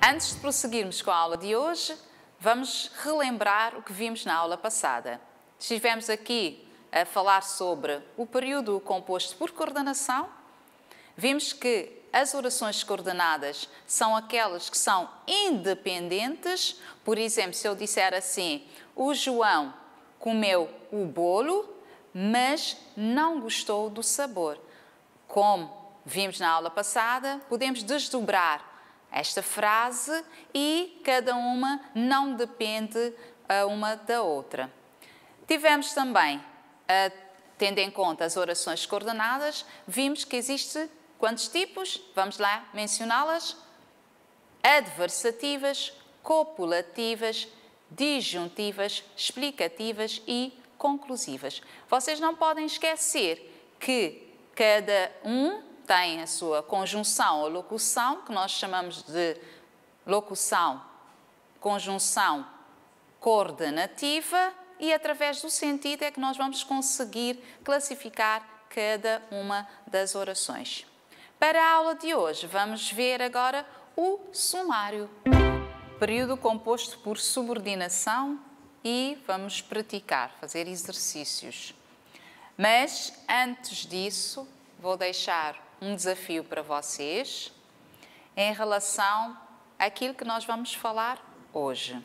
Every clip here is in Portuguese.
Antes de prosseguirmos com a aula de hoje, vamos relembrar o que vimos na aula passada. Estivemos aqui a falar sobre o período composto por coordenação. Vimos que as orações coordenadas são aquelas que são independentes. Por exemplo, se eu disser assim, o João comeu o bolo, mas não gostou do sabor. Como vimos na aula passada, podemos desdobrar esta frase e cada uma não depende uma da outra. Tivemos também, tendo em conta as orações coordenadas, vimos que existe quantos tipos? Vamos lá mencioná-las. Adversativas, copulativas, disjuntivas, explicativas e conclusivas. Vocês não podem esquecer que cada um tem a sua conjunção ou locução, que nós chamamos de locução, conjunção coordenativa, e através do sentido é que nós vamos conseguir classificar cada uma das orações. Para a aula de hoje, vamos ver agora o sumário. Período composto por subordinação e vamos praticar, fazer exercícios. Mas, antes disso, vou deixar um desafio para vocês em relação àquilo que nós vamos falar hoje.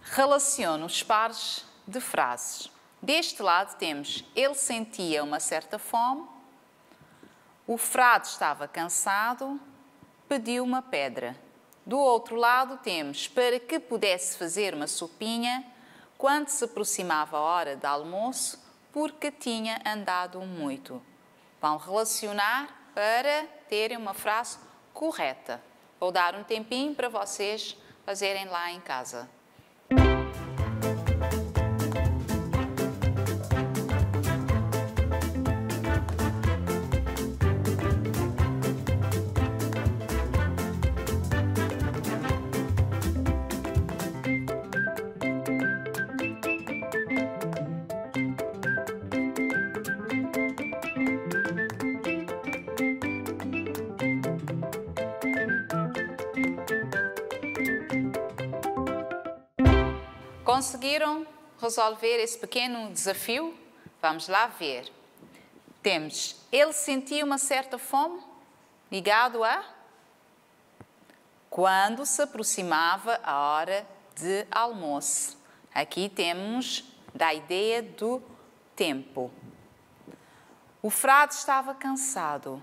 Relacione os pares de frases. Deste lado temos, ele sentia uma certa fome, o frade estava cansado, pediu uma pedra. Do outro lado temos, para que pudesse fazer uma sopinha, quando se aproximava a hora do almoço, porque tinha andado muito. Vão relacionar para terem uma frase correta. Vou dar um tempinho para vocês fazerem lá em casa. Conseguiram resolver esse pequeno desafio? Vamos lá ver. Temos, ele sentia uma certa fome, ligado a quando se aproximava a hora de almoço. Aqui temos da ideia do tempo. O frade estava cansado,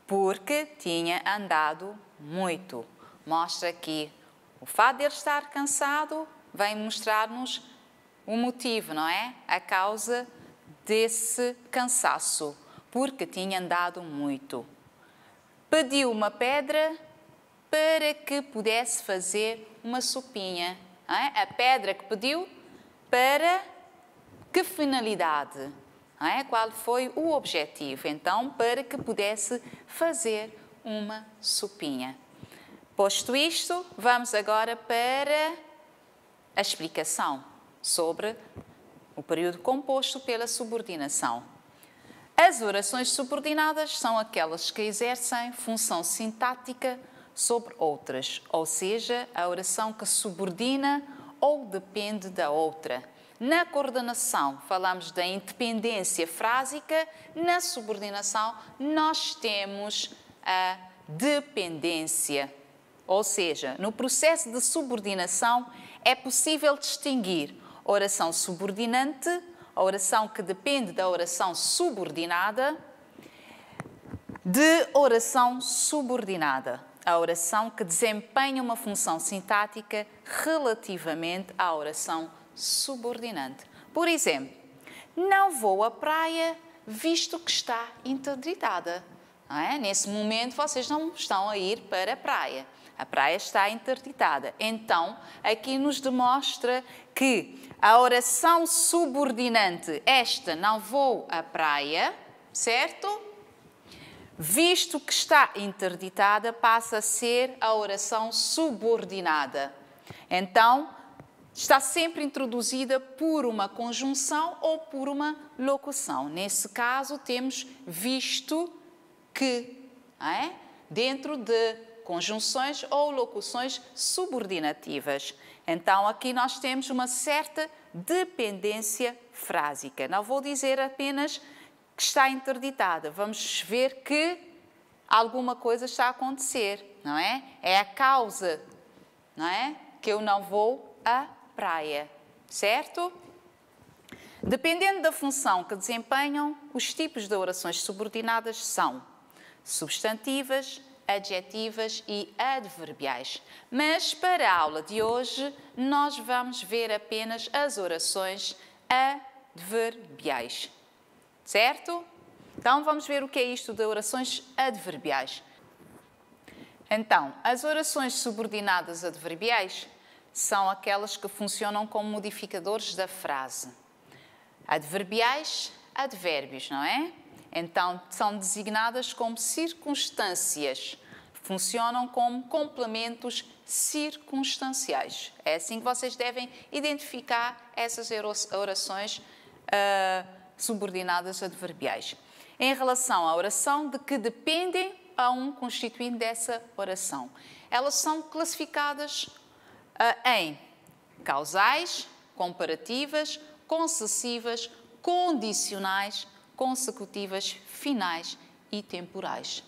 porque tinha andado muito. Mostra aqui. O fato de ele estar cansado vem mostrar-nos o motivo, não é? A causa desse cansaço, porque tinha andado muito. Pediu uma pedra para que pudesse fazer uma sopinha. Não é? A pedra que pediu, para que finalidade? Não é? Qual foi o objetivo? Então, para que pudesse fazer uma sopinha. Posto isto, vamos agora para a explicação sobre o período composto pela subordinação. As orações subordinadas são aquelas que exercem função sintática sobre outras, ou seja, a oração que subordina ou depende da outra. Na coordenação, falamos da independência frásica, na subordinação, nós temos a dependência. Ou seja, no processo de subordinação é possível distinguir oração subordinante, a oração que depende da oração subordinada, de oração subordinada, a oração que desempenha uma função sintática relativamente à oração subordinante. Por exemplo, não vou à praia visto que está interditada. Não é? Nesse momento vocês não estão a ir para a praia. A praia está interditada. Então, aqui nos demonstra que a oração subordinante, esta, não vou à praia, certo? Visto que está interditada, passa a ser a oração subordinada. Então, está sempre introduzida por uma conjunção ou por uma locução. Nesse caso, temos visto que, não é? dentro de conjunções ou locuções subordinativas. Então, aqui nós temos uma certa dependência frásica. Não vou dizer apenas que está interditada. Vamos ver que alguma coisa está a acontecer, não é? É a causa, não é? Que eu não vou à praia, certo? Dependendo da função que desempenham, os tipos de orações subordinadas são substantivas, adjetivas e adverbiais. Mas para a aula de hoje, nós vamos ver apenas as orações adverbiais. Certo? Então, vamos ver o que é isto de orações adverbiais. Então, as orações subordinadas adverbiais são aquelas que funcionam como modificadores da frase. Adverbiais, advérbios, não é? Então, são designadas como circunstâncias. Funcionam como complementos circunstanciais. É assim que vocês devem identificar essas orações subordinadas adverbiais. Em relação à oração de que dependem a um constituinte dessa oração. Elas são classificadas em causais, comparativas, concessivas, condicionais, consecutivas, finais e temporais.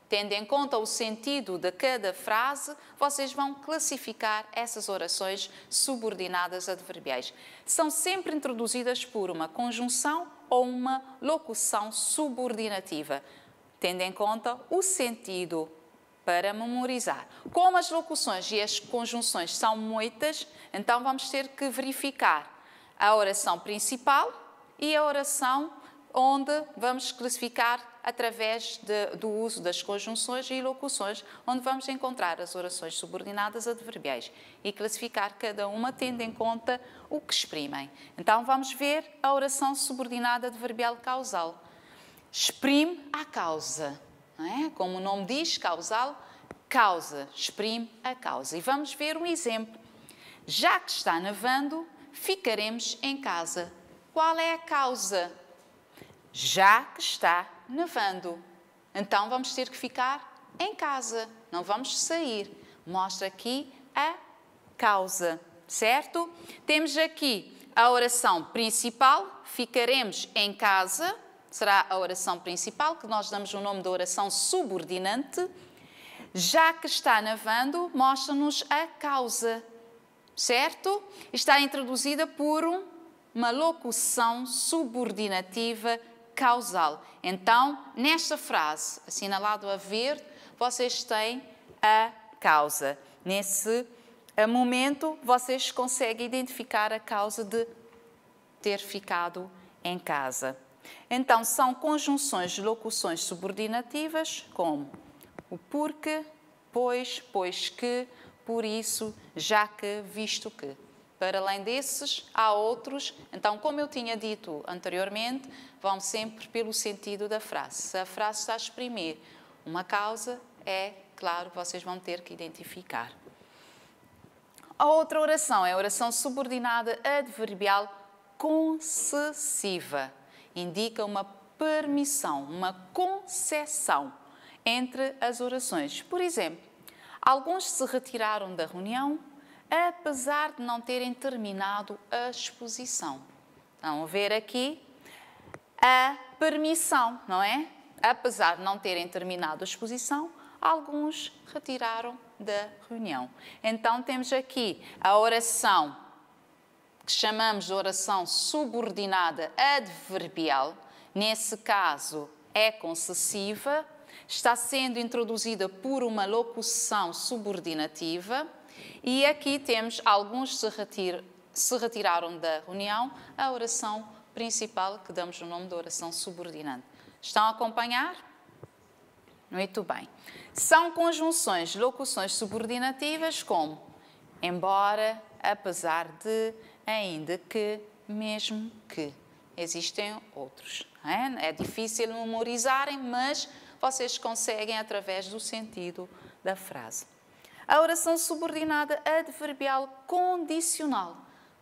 Tendo em conta o sentido de cada frase, vocês vão classificar essas orações subordinadas adverbiais. São sempre introduzidas por uma conjunção ou uma locução subordinativa, tendo em conta o sentido para memorizar. Como as locuções e as conjunções são muitas, então vamos ter que verificar a oração principal e a oração onde vamos classificar através do uso das conjunções e locuções, onde vamos encontrar as orações subordinadas adverbiais e classificar cada uma tendo em conta o que exprimem. Então vamos ver a oração subordinada adverbial causal. Exprime a causa, não é? Como o nome diz, causal, causa, exprime a causa. E vamos ver um exemplo. Já que está nevando, ficaremos em casa. Qual é a causa? Já que está nevando. Então vamos ter que ficar em casa, não vamos sair. Mostra aqui a causa, certo? Temos aqui a oração principal, ficaremos em casa, será a oração principal, que nós damos o nome de oração subordinante. Já que está nevando, mostra-nos a causa, certo? Está introduzida por uma locução subordinativa causal. Então, nesta frase, assinalado a verde, vocês têm a causa. Nesse momento, vocês conseguem identificar a causa de ter ficado em casa. Então, são conjunções de locuções subordinativas, como o porque, pois que, por isso, já que, visto que. Para além desses, há outros. Então, como eu tinha dito anteriormente, vão sempre pelo sentido da frase. Se a frase está a exprimir uma causa, é claro, vocês vão ter que identificar. A outra oração é a oração subordinada adverbial concessiva. Indica uma permissão, uma concessão entre as orações. Por exemplo, alguns se retiraram da reunião apesar de não terem terminado a exposição. Vão ver aqui a permissão, não é? Apesar de não terem terminado a exposição, alguns retiraram da reunião. Então, temos aqui a oração que chamamos de oração subordinada adverbial. Nesse caso, é concessiva, está sendo introduzida por uma locução subordinativa. E aqui temos alguns se retiraram da reunião, a oração principal que damos o nome de oração subordinante. Estão a acompanhar? Muito bem. São conjunções de locuções subordinativas como embora, apesar de, ainda que, mesmo que. Existem outros. Não é? É difícil memorizarem, mas vocês conseguem através do sentido da frase. A oração subordinada adverbial condicional.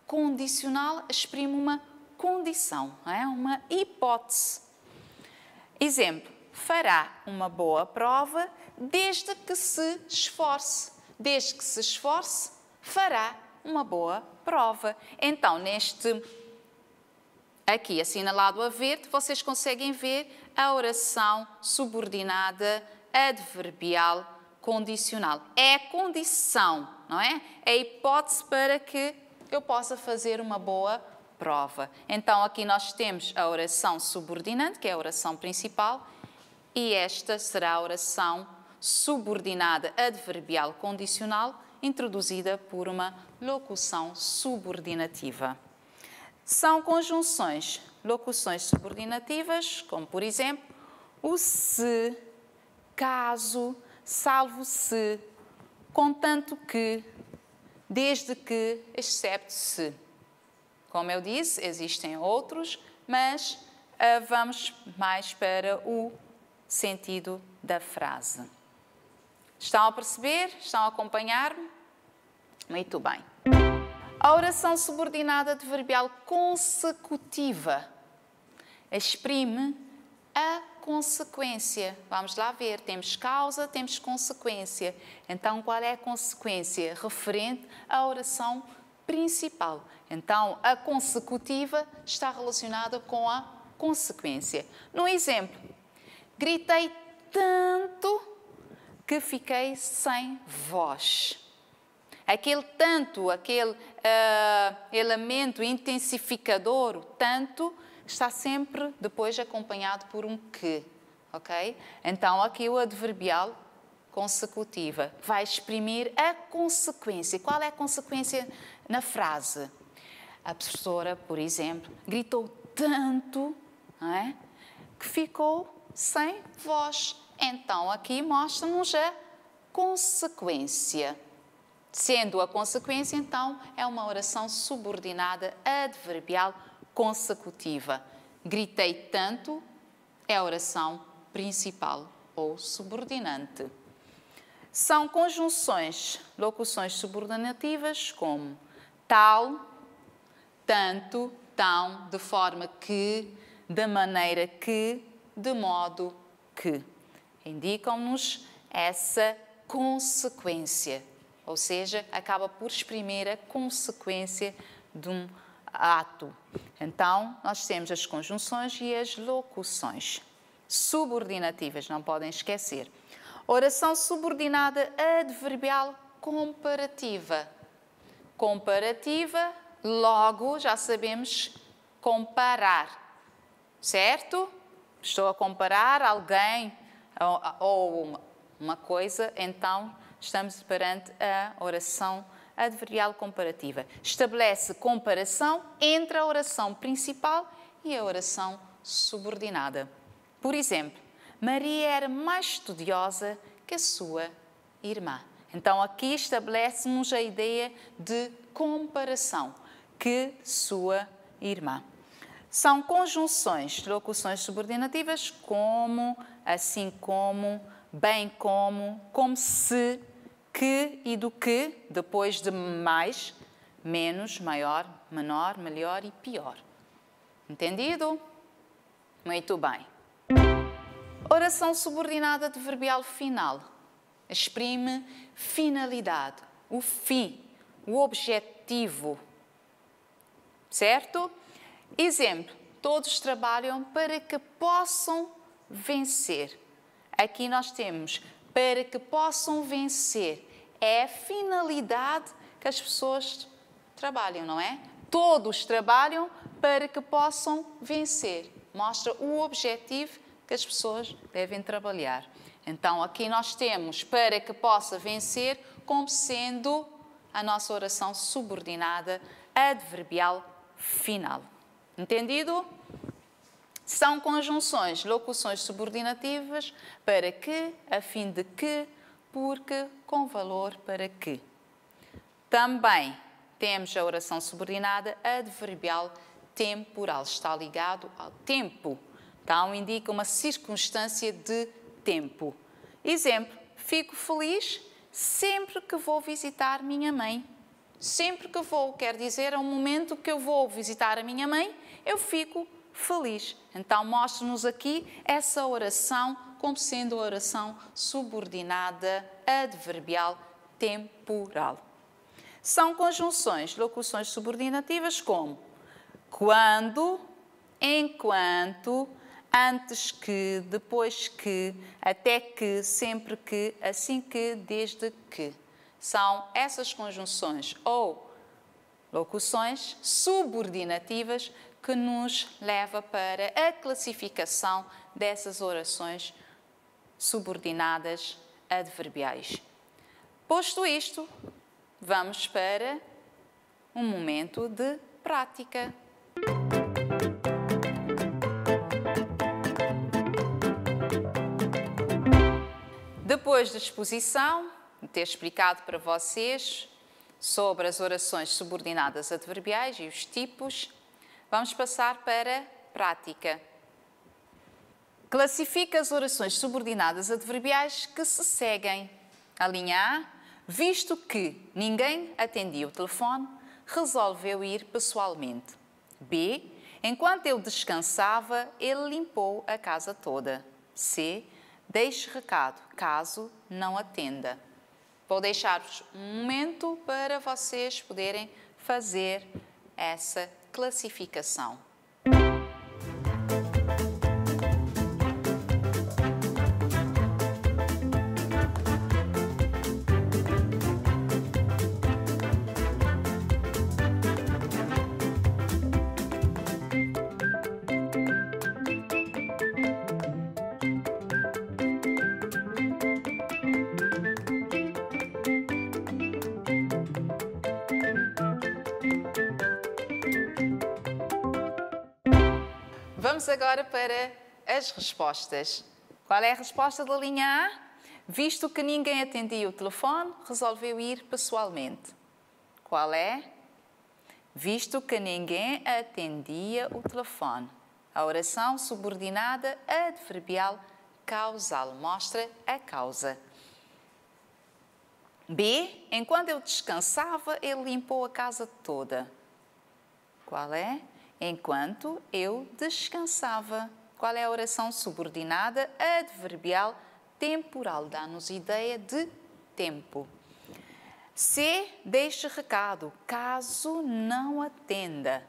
Condicional exprime uma condição, não é? Uma hipótese. Exemplo, fará uma boa prova desde que se esforce. Desde que se esforce, fará uma boa prova. Então, neste aqui assinalado a verde, vocês conseguem ver a oração subordinada adverbial condicional. É a condição, não é? É a hipótese para que eu possa fazer uma boa prova. Então, aqui nós temos a oração subordinante, que é a oração principal, e esta será a oração subordinada adverbial condicional, introduzida por uma locução subordinativa. São conjunções, locuções subordinativas, como por exemplo, o se, caso, salvo se, contanto que, desde que, excepto se. Como eu disse, existem outros, mas vamos mais para o sentido da frase. Estão a perceber? Estão a acompanhar-me? Muito bem. A oração subordinada adverbial consecutiva exprime a consequência. Vamos lá ver. Temos causa, temos consequência. Então, qual é a consequência? Referente à oração principal. Então, a consecutiva está relacionada com a consequência. No exemplo, gritei tanto que fiquei sem voz. Aquele tanto, aquele elemento intensificador, o tanto, está sempre depois acompanhado por um que, ok? Então, aqui o adverbial consecutiva vai exprimir a consequência. Qual é a consequência na frase? A professora, por exemplo, gritou tanto, não é? Que ficou sem voz. Então, aqui mostra-nos a consequência. Sendo a consequência, então, é uma oração subordinada adverbial consecutiva. Gritei tanto é a oração principal ou subordinante. São conjunções, locuções subordinativas como tal, tanto, tão, de forma que, de maneira que, de modo que. Indicam-nos essa consequência. Ou seja, acaba por exprimir a consequência de um ato. Então, nós temos as conjunções e as locuções subordinativas, não podem esquecer. Oração subordinada adverbial comparativa. Comparativa, logo, já sabemos comparar, certo? Estou a comparar alguém ou uma coisa, então estamos perante a oração adverbial comparativa. Estabelece comparação entre a oração principal e a oração subordinada. Por exemplo, Maria era mais estudiosa que a sua irmã. Então, aqui estabelece-nos a ideia de comparação, que sua irmã. São conjunções, locuções subordinativas como, assim como, bem como se, que e do que, depois de mais, menos, maior, menor, melhor e pior. Entendido? Muito bem. Oração subordinada adverbial final. Exprime finalidade, o fim, o objetivo. Certo? Exemplo, todos trabalham para que possam vencer. Aqui nós temos para que possam vencer. É a finalidade que as pessoas trabalham, não é? Todos trabalham para que possam vencer. Mostra o objetivo que as pessoas devem trabalhar. Então, aqui nós temos para que possa vencer como sendo a nossa oração subordinada adverbial final. Entendido? São conjunções, locuções subordinativas para que, a fim de que, porque, com valor para que. Também temos a oração subordinada adverbial temporal. Está ligado ao tempo. Então, indica uma circunstância de tempo. Exemplo, fico feliz sempre que vou visitar minha mãe. Sempre que vou, quer dizer, é um momento que eu vou visitar a minha mãe, eu fico feliz. Então, mostra-nos aqui essa oração como sendo a oração subordinada adverbial temporal. São conjunções, locuções subordinativas como quando, enquanto, antes que, depois que, até que, sempre que, assim que, desde que. São essas conjunções ou locuções subordinativas que nos leva para a classificação dessas orações subordinadas adverbiais. Posto isto, vamos para um momento de prática. Depois da exposição, de ter explicado para vocês sobre as orações subordinadas adverbiais e os tipos, vamos passar para a prática. Classifica as orações subordinadas adverbiais que se seguem. A linha A, visto que ninguém atendia o telefone, resolveu ir pessoalmente. B, enquanto ele descansava, ele limpou a casa toda. C, deixe recado, caso não atenda. Vou deixar-vos um momento para vocês poderem fazer essa classificação. Vamos agora para as respostas. Qual é a resposta da linha A? Visto que ninguém atendia o telefone, resolveu ir pessoalmente. Qual é? Visto que ninguém atendia o telefone. A oração subordinada adverbial causal mostra a causa. B, enquanto eu descansava, ele limpou a casa toda. Qual é? Enquanto eu descansava. Qual é a oração subordinada adverbial temporal? Dá-nos ideia de tempo. C, deixe recado, caso não atenda.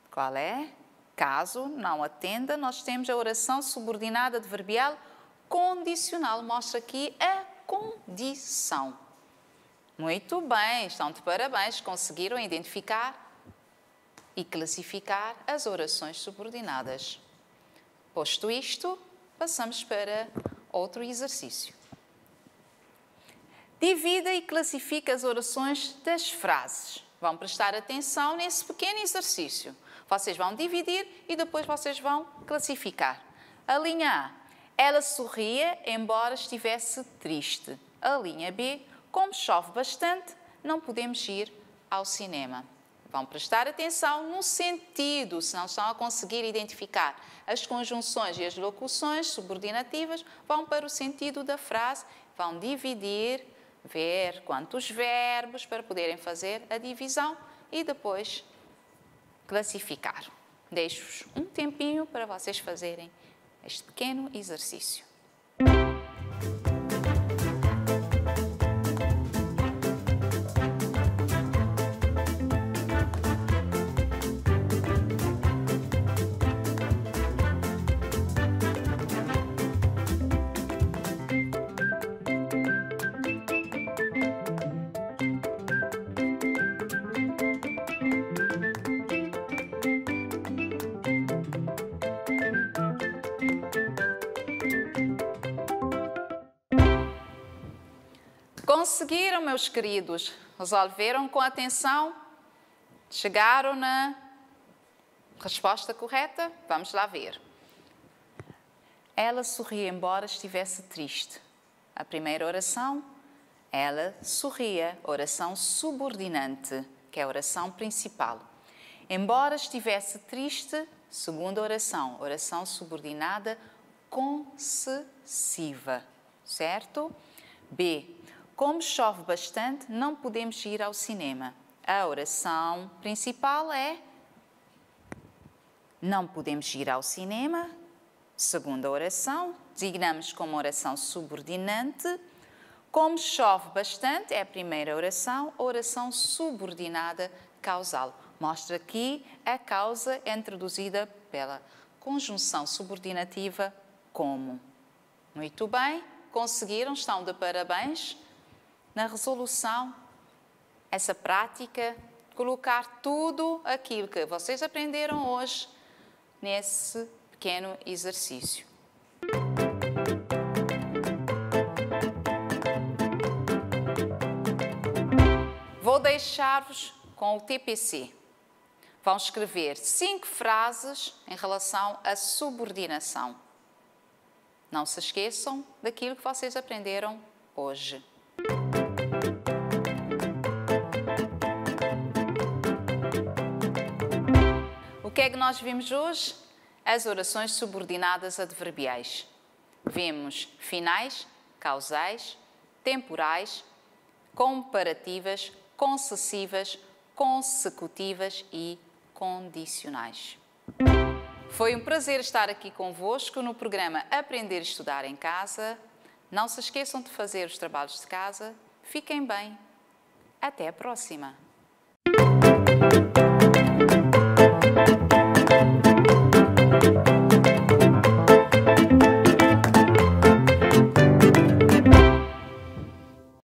Qual é? Caso não atenda, nós temos a oração subordinada adverbial condicional. Mostra aqui a condição. Muito bem, estão de parabéns, conseguiram identificar e classificar as orações subordinadas. Posto isto, passamos para outro exercício. Divida e classifica as orações das frases. Vão prestar atenção nesse pequeno exercício. Vocês vão dividir e depois vocês vão classificar. A linha A, ela sorria embora estivesse triste. A linha B, como chove bastante, não podemos ir ao cinema. Vão prestar atenção no sentido, se não estão a conseguir identificar as conjunções e as locuções subordinativas, vão para o sentido da frase, vão dividir, ver quantos verbos para poderem fazer a divisão e depois classificar. Deixo-vos um tempinho para vocês fazerem este pequeno exercício. Conseguiram, meus queridos? Resolveram com atenção? Chegaram na resposta correta? Vamos lá ver. Ela sorria embora estivesse triste. A primeira oração, ela sorria, oração subordinante, que é a oração principal. Embora estivesse triste, segunda oração, oração subordinada concessiva, certo? B. Como chove bastante, não podemos ir ao cinema. A oração principal é Não podemos ir ao cinema. Segunda oração, designamos como oração subordinante. Como chove bastante, é a primeira oração subordinada causal. Mostra aqui a causa introduzida pela conjunção subordinativa como. Muito bem, conseguiram, estão de parabéns na resolução, essa prática, colocar tudo aquilo que vocês aprenderam hoje nesse pequeno exercício. Vou deixar-vos com o TPC. Vão escrever 5 frases em relação à subordinação. Não se esqueçam daquilo que vocês aprenderam hoje. O que é que nós vimos hoje? As orações subordinadas adverbiais. Vimos finais, causais, temporais, comparativas, concessivas, consecutivas e condicionais. Foi um prazer estar aqui convosco no programa Aprender e Estudar em Casa. Não se esqueçam de fazer os trabalhos de casa. Fiquem bem. Até a próxima!